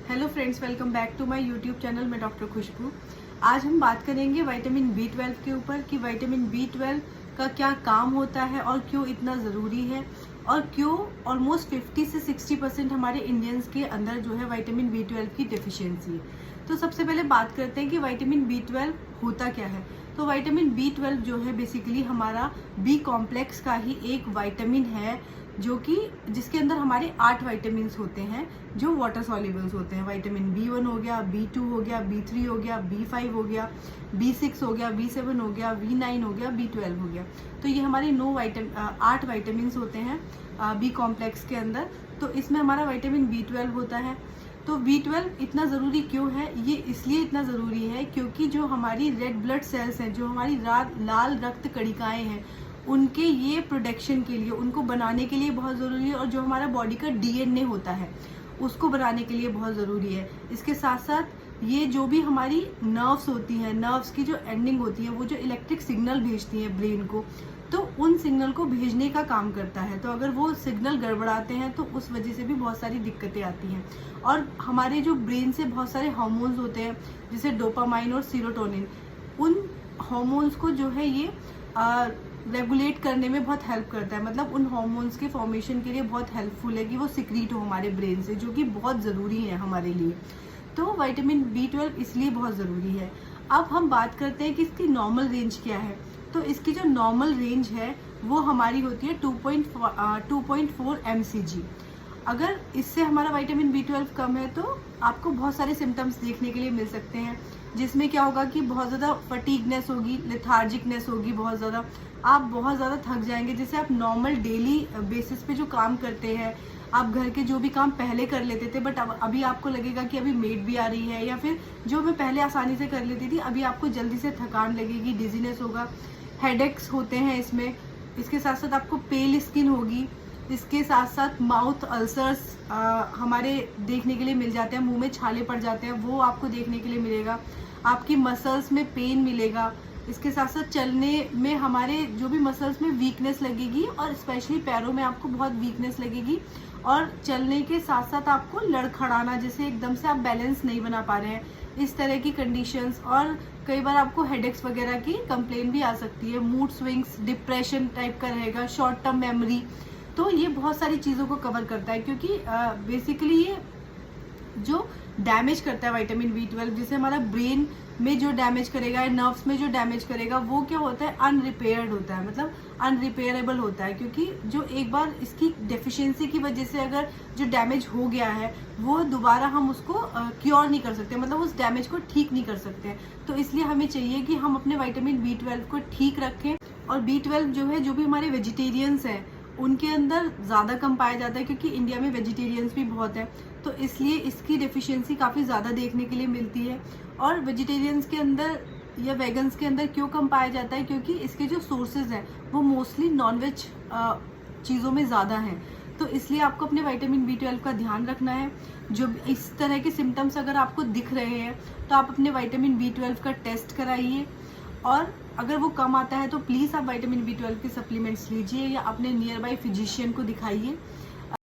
Hello friends, welcome back to my YouTube channel. मैं doctor Khushboo. आज हम बात करेंगे विटामिन B12 के ऊपर कि विटामिन B12 का क्या काम होता है और क्यों इतना ज़रूरी है और क्यों ऑलमोस्ट 50 से 60% हमारे इंडियंस के अंदर जो है विटामिन B12 की डेफिशिएंसी है। तो सबसे पहले बात करते हैं कि विटामिन B12 होता क्या है। तो विटामिन B12 जो है बेसिकली हमारा बी कॉम्प्लेक्स का ही एक विटामिन है, जो कि जिसके अंदर हमारे 8 विटामिन होते हैं जो वाटर सॉल्युबल्स होते हैं। विटामिन B1 हो गया, B2 हो गया, B3 हो गया, B5 हो गया, B6 हो गया, B7 हो गया, B9 हो गया, B12 हो गया। तो ये हमारे 8 विटामिन होते हैं बी कॉम्प्लेक्स के अंदर। तो इसमें हमारा विटामिन B12 होता है। तो B12 इतना ज़रूरी क्यों है? ये इसलिए इतना ज़रूरी है क्योंकि जो हमारी रेड ब्लड सेल्स हैं, जो हमारी लाल रक्त कणिकाएं हैं, उनके ये प्रोडक्शन के लिए, उनको बनाने के लिए बहुत ज़रूरी है। और जो हमारा बॉडी का DNA होता है उसको बनाने के लिए बहुत ज़रूरी है। इसके साथ साथ ये जो भी हमारी नर्व्स होती हैं, नर्व्स की जो एंडिंग होती है, वो जो इलेक्ट्रिक सिग्नल भेजती है ब्रेन को, तो उन सिग्नल को भेजने का काम करता है। तो अगर वो सिग्नल गड़बड़ाते हैं तो उस वजह से भी बहुत सारी दिक्कतें आती हैं। और हमारे जो ब्रेन से बहुत सारे हार्मोन्स होते हैं जैसे डोपामाइन और सीरोटोनिन, उन हार्मोन्स को जो है ये रेगुलेट करने में बहुत हेल्प करता है। मतलब उन हार्मोन्स के फॉर्मेशन के लिए बहुत हेल्पफुल है कि वो सिक्रीट हो हमारे ब्रेन से, जो कि बहुत ज़रूरी है हमारे लिए। तो विटामिन B12 इसलिए बहुत ज़रूरी है। अब हम बात करते हैं कि इसकी नॉर्मल रेंज क्या है। तो इसकी जो नॉर्मल रेंज है वो हमारी होती है 2.4 mcg। अगर इससे हमारा विटामिन B12 कम है तो आपको बहुत सारे सिम्टम्स देखने के लिए मिल सकते हैं, जिसमें क्या होगा कि बहुत ज़्यादा फटीगनेस होगी, लेथार्जिकनेस होगी, बहुत ज़्यादा आप बहुत ज़्यादा थक जाएंगे। जैसे आप नॉर्मल डेली बेसिस पे जो काम करते हैं, आप घर के जो भी काम पहले कर लेते थे, बट अभी आपको लगेगा कि अभी मेड भी आ रही है, या फिर जो मैं पहले आसानी से कर लेती थी अभी आपको जल्दी से थकान लगेगी, डिजीनेस होगा, हेडेक्स होते हैं इसमें। इसके साथ साथ आपको पेल स्किन होगी। इसके साथ साथ माउथ अल्सर्स हमारे देखने के लिए मिल जाते हैं, मुंह में छाले पड़ जाते हैं, वो आपको देखने के लिए मिलेगा। आपकी मसल्स में पेन मिलेगा। इसके साथ साथ चलने में हमारे जो भी मसल्स में वीकनेस लगेगी, और स्पेशली पैरों में आपको बहुत वीकनेस लगेगी। और चलने के साथ साथ आपको लड़खड़ाना, जैसे एकदम से आप बैलेंस नहीं बना पा रहे हैं, इस तरह की कंडीशंस। और कई बार आपको हेडेक्स वगैरह की कंप्लेन भी आ सकती है। मूड स्विंग्स, डिप्रेशन टाइप का रहेगा, शॉर्ट टर्म मेमोरी। तो ये बहुत सारी चीज़ों को कवर करता है, क्योंकि बेसिकली ये जो डैमेज करता है विटामिन B12, जैसे हमारा ब्रेन में जो डैमेज करेगा या नर्व्स में जो डैमेज करेगा, वो क्या होता है, अनरिपेयर्ड होता है, मतलब अनरिपेयरेबल होता है। क्योंकि जो एक बार इसकी डेफिशिएंसी की वजह से अगर जो डैमेज हो गया है वो दोबारा हम उसको क्योर नहीं कर सकते, मतलब उस डैमेज को ठीक नहीं कर सकते। तो इसलिए हमें चाहिए कि हम अपने विटामिन B12 को ठीक रखें। और B12 जो है, जो भी हमारे वेजिटेरियंस हैं उनके अंदर ज़्यादा कम पाया जाता है, क्योंकि इंडिया में वेजिटेरियंस भी बहुत है, तो इसलिए इसकी डेफिशिएंसी काफ़ी ज़्यादा देखने के लिए मिलती है। और वेजिटेरियंस के अंदर या वेगन्स के अंदर क्यों कम पाया जाता है? क्योंकि इसके जो सोर्सेज हैं वो मोस्टली नॉनवेज चीज़ों में ज़्यादा हैं। तो इसलिए आपको अपने विटामिन B12 का ध्यान रखना है। जो इस तरह के सिम्टम्स अगर आपको दिख रहे हैं तो आप अपने विटामिन B12 का टेस्ट कराइए, और अगर वो कम आता है तो प्लीज़ आप विटामिन B12 के सप्लीमेंट्स लीजिए या अपने नियर बाई फिजिशियन को दिखाइए।